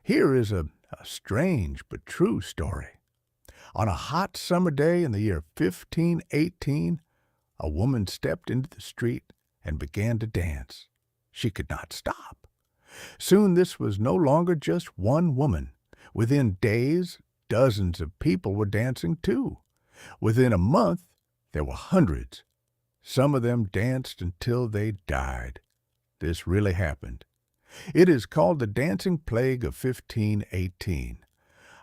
Here is a strange but true story. On a hot summer day in the year 1518, a woman stepped into the street and began to dance. She could not stop. Soon this was no longer just one woman. Within days, dozens of people were dancing too. Within a month, there were hundreds. Some of them danced until they died. This really happened. It is called the Dancing Plague of 1518.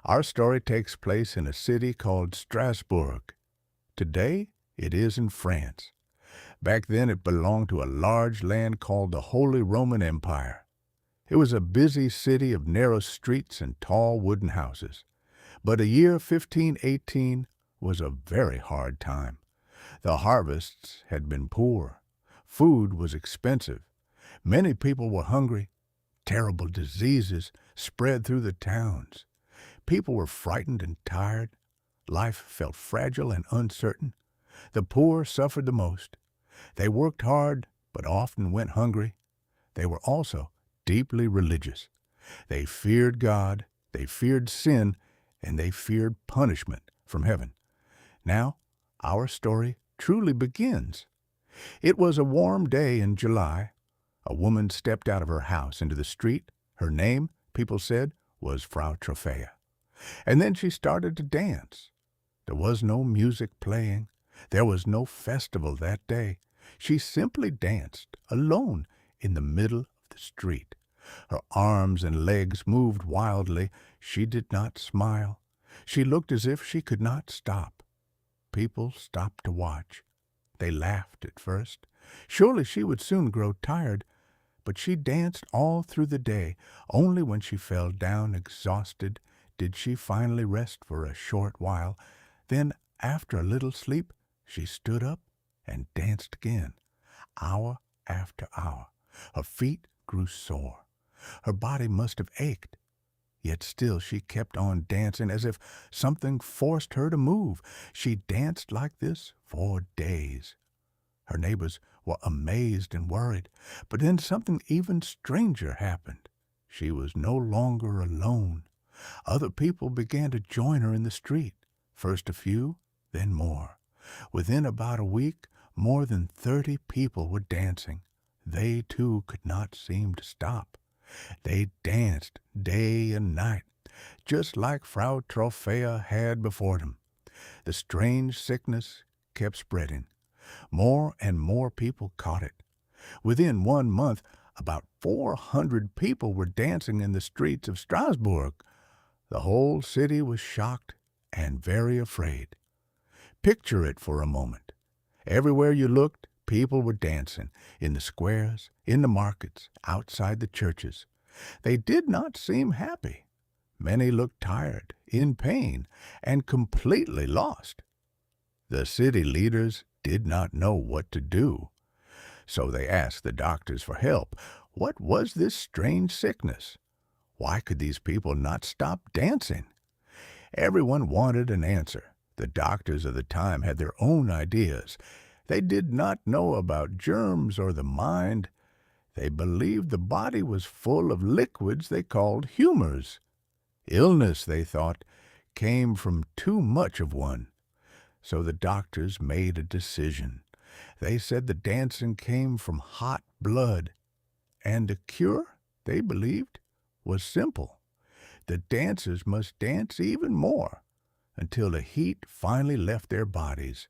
Our story takes place in a city called Strasbourg. Today, it is in France. Back then, it belonged to a large land called the Holy Roman Empire. It was a busy city of narrow streets and tall wooden houses. But the year 1518 was a very hard time. The harvests had been poor. Food was expensive. Many people were hungry. Terrible diseases spread through the towns. People were frightened and tired. Life felt fragile and uncertain. The poor suffered the most. They worked hard, but often went hungry. They were also deeply religious. They feared God, they feared sin, and they feared punishment from heaven. Now, our story truly begins. It was a warm day in July. A woman stepped out of her house into the street. Her name, people said, was Frau Troffea. And then she started to dance. There was no music playing. There was no festival that day. She simply danced, alone, in the middle of the street. Her arms and legs moved wildly. She did not smile. She looked as if she could not stop. People stopped to watch. They laughed at first. Surely she would soon grow tired. But she danced all through the day. Only when she fell down exhausted did she finally rest for a short while. Then, after a little sleep, she stood up and danced again, hour after hour. Her feet grew sore. Her body must have ached. Yet still she kept on dancing as if something forced her to move. She danced like this for days. Her neighbors were amazed and worried. But then something even stranger happened. She was no longer alone. Other people began to join her in the street. First a few, then more. Within about a week, more than 30 people were dancing. They, too, could not seem to stop. They danced day and night, just like Frau Troffea had before them. The strange sickness kept spreading. More and more people caught it. Within 1 month, about 400 people were dancing in the streets of Strasbourg. The whole city was shocked and very afraid. Picture it for a moment. Everywhere you looked, people were dancing, in the squares, in the markets, outside the churches. They did not seem happy. Many looked tired, in pain, and completely lost. The city leaders did not know what to do. So they asked the doctors for help. What was this strange sickness? Why could these people not stop dancing? Everyone wanted an answer. The doctors of the time had their own ideas. They did not know about germs or the mind. They believed the body was full of liquids they called humors. Illness, they thought, came from too much of one. So the doctors made a decision. They said the dancing came from hot blood. And the cure, they believed, was simple. The dancers must dance even more until the heat finally left their bodies.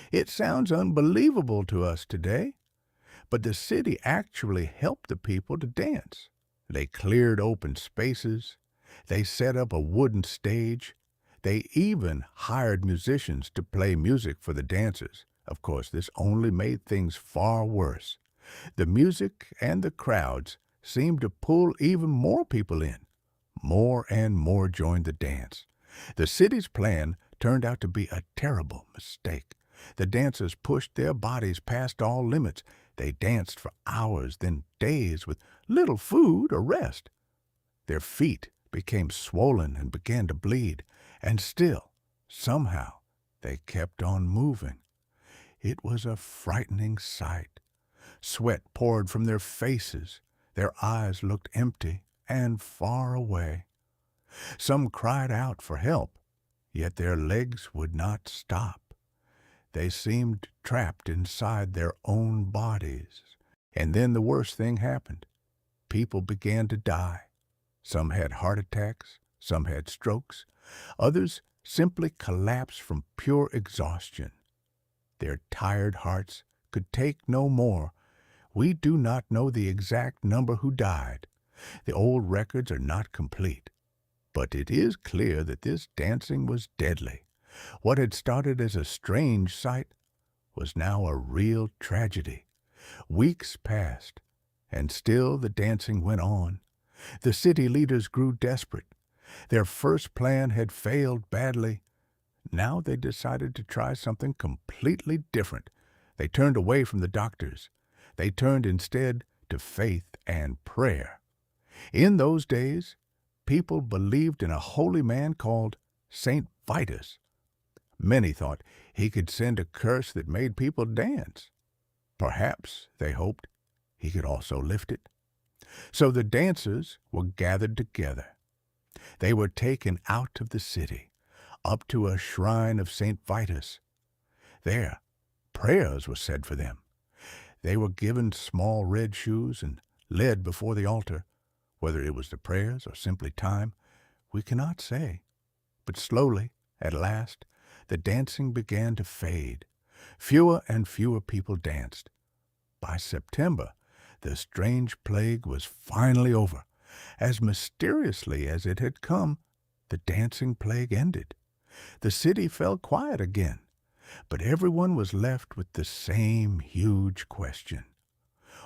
It sounds unbelievable to us today, but the city actually helped the people to dance. They cleared open spaces. They set up a wooden stage. They even hired musicians to play music for the dancers. Of course, this only made things far worse. The music and the crowds seemed to pull even more people in. More and more joined the dance. The city's plan turned out to be a terrible mistake. The dancers pushed their bodies past all limits. They danced for hours, then days, with little food or rest. Their feet became swollen and began to bleed, and still, somehow, they kept on moving. It was a frightening sight. Sweat poured from their faces. Their eyes looked empty and far away. Some cried out for help, yet their legs would not stop. They seemed trapped inside their own bodies. And then the worst thing happened. People began to die. Some had heart attacks, some had strokes, others simply collapsed from pure exhaustion. Their tired hearts could take no more. We do not know the exact number who died. The old records are not complete. But it is clear that this dancing was deadly. What had started as a strange sight was now a real tragedy. Weeks passed, and still the dancing went on. The city leaders grew desperate. Their first plan had failed badly. Now they decided to try something completely different. They turned away from the doctors. They turned instead to faith and prayer. In those days, people believed in a holy man called Saint Vitus. Many thought he could send a curse that made people dance. Perhaps, they hoped, he could also lift it. So the dancers were gathered together. They were taken out of the city, up to a shrine of Saint Vitus. There, prayers were said for them. They were given small red shoes and led before the altar. Whether it was the prayers or simply time, we cannot say. But slowly, at last, the dancing began to fade. Fewer and fewer people danced. By September, the strange plague was finally over. As mysteriously as it had come, the dancing plague ended. The city fell quiet again, but everyone was left with the same huge question.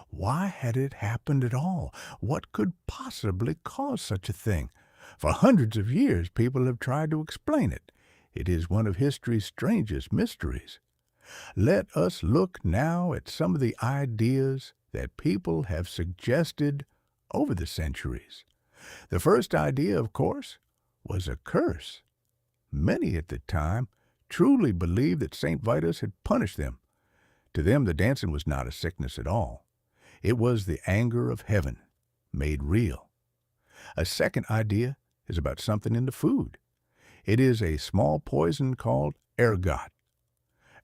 Why had it happened at all? What could possibly cause such a thing? For hundreds of years, people have tried to explain it. It is one of history's strangest mysteries. Let us look now at some of the ideas that people have suggested over the centuries. The first idea, of course, was a curse. Many at the time truly believed that St. Vitus had punished them. To them, the dancing was not a sickness at all. It was the anger of heaven made real. A second idea is about something in the food. It is a small poison called ergot.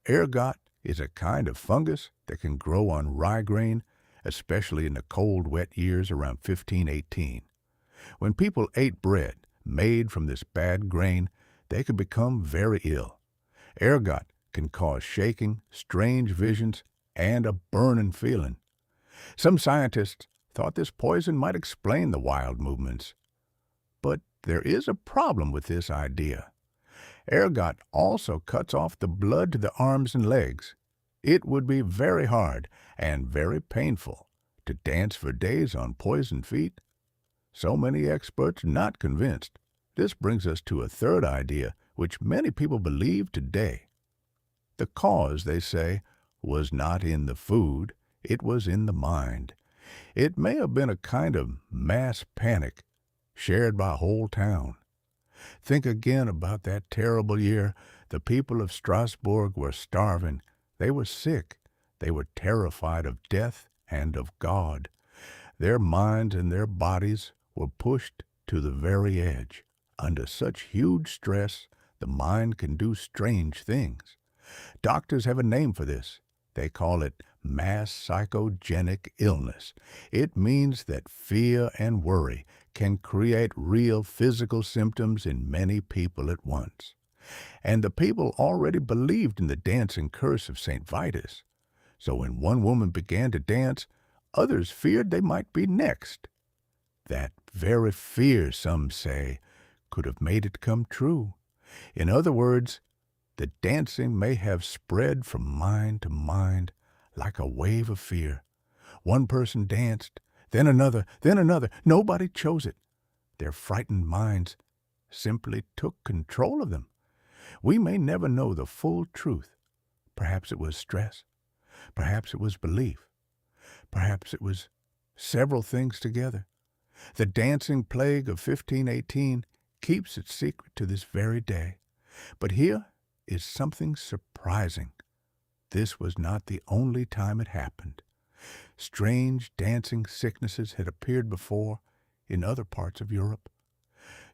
Ergot is a kind of fungus that can grow on rye grain, especially in the cold, wet years around 1518. When people ate bread made from this bad grain, they could become very ill. Ergot can cause shaking, strange visions, and a burning feeling. Some scientists thought this poison might explain the wild movements. But there is a problem with this idea. Ergot also cuts off the blood to the arms and legs. It would be very hard and very painful to dance for days on poisoned feet. So many experts are not convinced. This brings us to a third idea, which many people believe today. The cause, they say, was not in the food, it was in the mind. It may have been a kind of mass panic shared by a whole town. Think again about that terrible year. The people of Strasbourg were starving. They were sick. They were terrified of death and of God. Their minds and their bodies were pushed to the very edge. Under such huge stress, the mind can do strange things. Doctors have a name for this. They call it mass psychogenic illness. It means that fear and worry can create real physical symptoms in many people at once. And the people already believed in the dancing curse of St. Vitus. So when one woman began to dance, others feared they might be next. That very fear, some say, could have made it come true. In other words, the dancing may have spread from mind to mind like a wave of fear. One person danced, then another, then another. Nobody chose it. Their frightened minds simply took control of them. We may never know the full truth. Perhaps it was stress. Perhaps it was belief. Perhaps it was several things together. The dancing plague of 1518 keeps its secret to this very day. But here is something surprising. This was not the only time it happened. Strange dancing sicknesses had appeared before in other parts of Europe.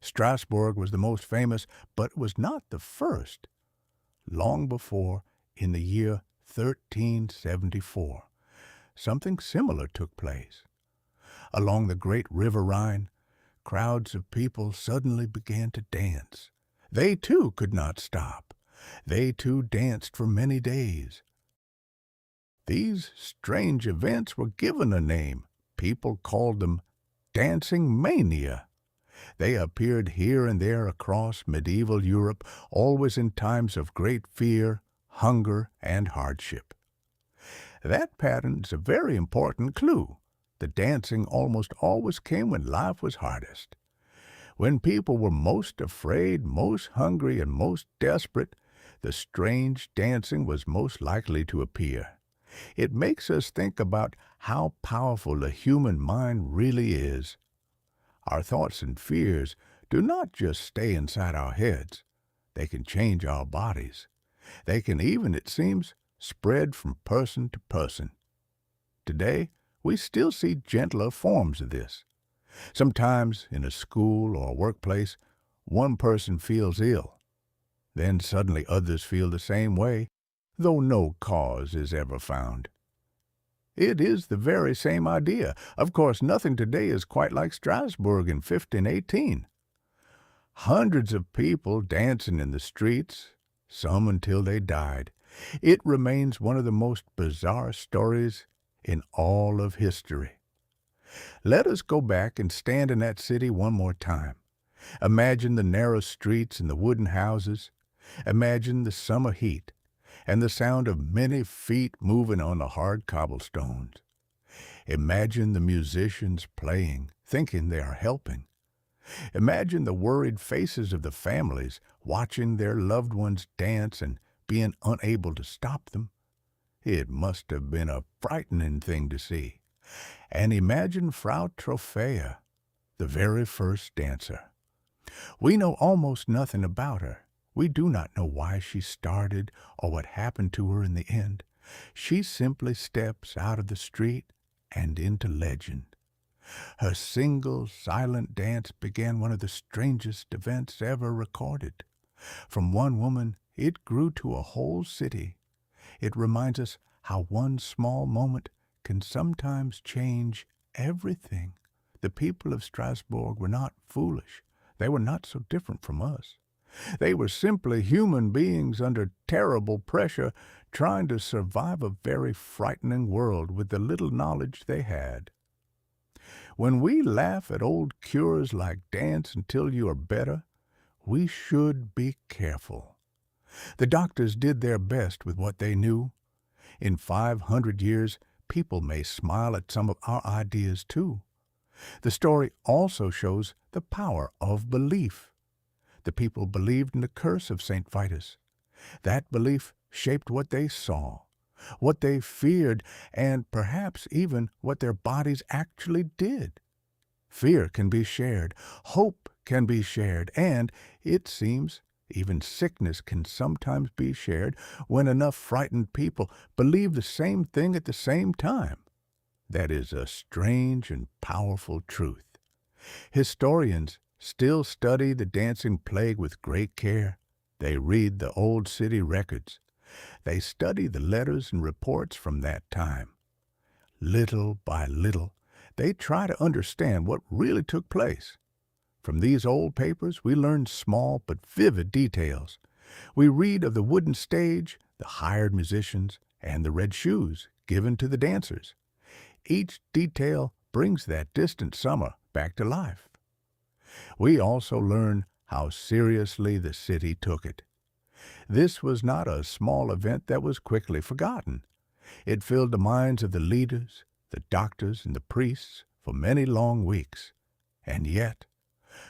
Strasbourg was the most famous, but it was not the first. Long before, in the year 1374, something similar took place. Along the great river Rhine, crowds of people suddenly began to dance. They too could not stop. They too danced for many days. These strange events were given a name. People called them dancing mania. They appeared here and there across medieval Europe, always in times of great fear, hunger, and hardship. That pattern's a very important clue. The dancing almost always came when life was hardest. When people were most afraid, most hungry, and most desperate, the strange dancing was most likely to appear. It makes us think about how powerful the human mind really is. Our thoughts and fears do not just stay inside our heads. They can change our bodies. They can even, it seems, spread from person to person. Today, we still see gentler forms of this. Sometimes, in a school or a workplace, one person feels ill. Then suddenly others feel the same way, though no cause is ever found. It is the very same idea. Of course, nothing today is quite like Strasbourg in 1518. Hundreds of people dancing in the streets, some until they died. It remains one of the most bizarre stories in all of history. Let us go back and stand in that city one more time. Imagine the narrow streets and the wooden houses. Imagine the summer heat and the sound of many feet moving on the hard cobblestones. Imagine the musicians playing, thinking they are helping. Imagine the worried faces of the families watching their loved ones dance and being unable to stop them. It must have been a frightening thing to see. And imagine Frau Troffea, the very first dancer. We know almost nothing about her. We do not know why she started or what happened to her in the end. She simply steps out of the street and into legend. Her single, silent dance began one of the strangest events ever recorded. From one woman, it grew to a whole city. It reminds us how one small moment can sometimes change everything. The people of Strasbourg were not foolish. They were not so different from us. They were simply human beings under terrible pressure, trying to survive a very frightening world with the little knowledge they had. When we laugh at old cures like dance until you are better, we should be careful. The doctors did their best with what they knew. In 500 years, people may smile at some of our ideas too. The story also shows the power of belief. The people believed in the curse of St. Vitus. That belief shaped what they saw, what they feared, and perhaps even what their bodies actually did. Fear can be shared, hope can be shared, and, it seems, even sickness can sometimes be shared when enough frightened people believe the same thing at the same time. That is a strange and powerful truth. Historians still study the dancing plague with great care. They read the old city records. They study the letters and reports from that time. Little by little, they try to understand what really took place. From these old papers, we learn small but vivid details. We read of the wooden stage, the hired musicians, and the red shoes given to the dancers. Each detail brings that distant summer back to life. We also learn how seriously the city took it. This was not a small event that was quickly forgotten. It filled the minds of the leaders, the doctors, and the priests for many long weeks. And yet,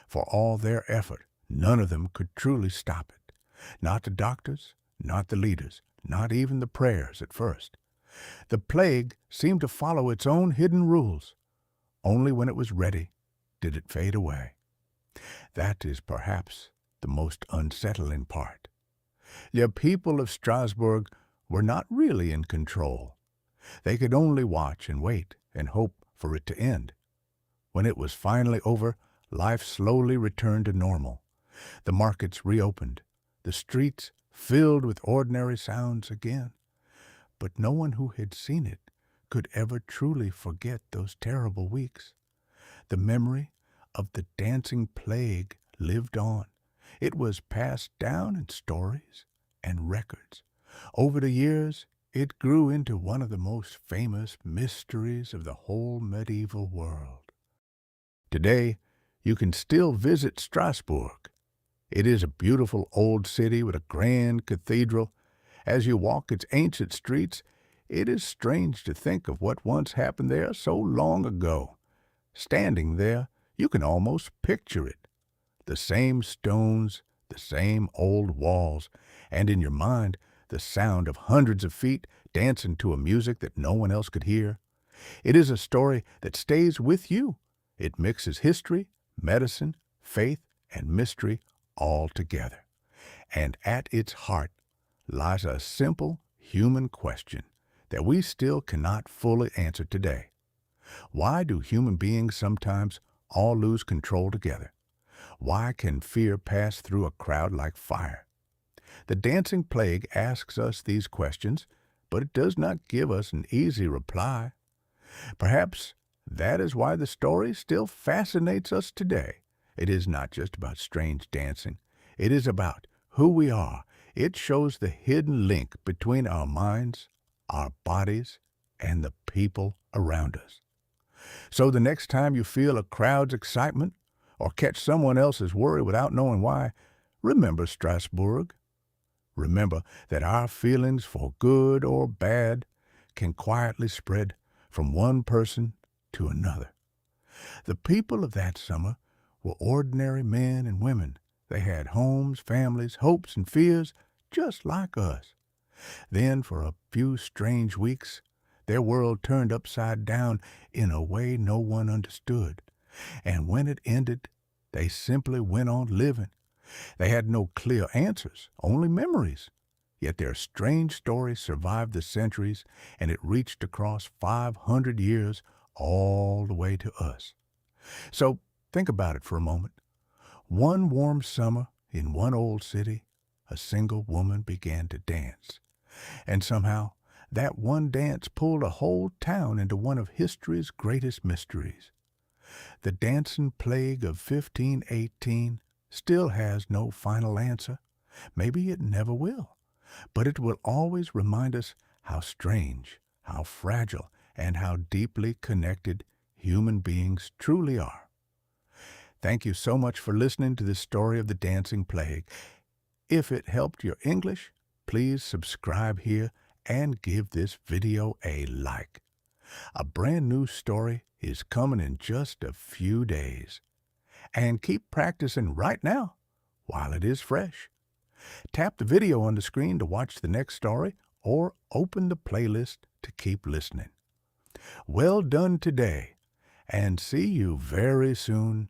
for all their effort, none of them could truly stop it. Not the doctors, not the leaders, not even the prayers at first. The plague seemed to follow its own hidden rules. Only when it was ready did it fade away. That is perhaps the most unsettling part. The people of Strasbourg were not really in control. They could only watch and wait and hope for it to end. When it was finally over, life slowly returned to normal. The markets reopened, the streets filled with ordinary sounds again. But no one who had seen it could ever truly forget those terrible weeks. The memory of the dancing plague lived on. It was passed down in stories and records. Over the years, it grew into one of the most famous mysteries of the whole medieval world. Today, you can still visit Strasbourg. It is a beautiful old city with a grand cathedral. As you walk its ancient streets, it is strange to think of what once happened there so long ago. Standing there, you can almost picture it. The same stones, the same old walls, and in your mind, the sound of hundreds of feet dancing to a music that no one else could hear. It is a story that stays with you. It mixes history, medicine, faith, and mystery all together. And at its heart lies a simple human question that we still cannot fully answer today. Why do human beings sometimes all lose control together? Why can fear pass through a crowd like fire? The dancing plague asks us these questions, but it does not give us an easy reply. Perhaps that is why the story still fascinates us today. It is not just about strange dancing. It is about who we are. It shows the hidden link between our minds, our bodies, and the people around us. So the next time you feel a crowd's excitement or catch someone else's worry without knowing why, remember Strasbourg. Remember that our feelings for good or bad can quietly spread from one person to another. The people of that summer were ordinary men and women. They had homes, families, hopes, and fears, just like us. Then, for a few strange weeks, their world turned upside down in a way no one understood. And when it ended, they simply went on living. They had no clear answers, only memories. Yet their strange story survived the centuries, and it reached across 500 years all the way to us. So think about it for a moment. One warm summer in one old city, a single woman began to dance. And somehow, that one dance pulled a whole town into one of history's greatest mysteries. The dancing plague of 1518 still has no final answer. Maybe it never will. But it will always remind us how strange, how fragile, and how deeply connected human beings truly are. Thank you so much for listening to this story of the dancing plague. If it helped your English, please subscribe here and give this video a like. A brand new story is coming in just a few days. And keep practicing right now while it is fresh. Tap the video on the screen to watch the next story or open the playlist to keep listening. Well done today, and see you very soon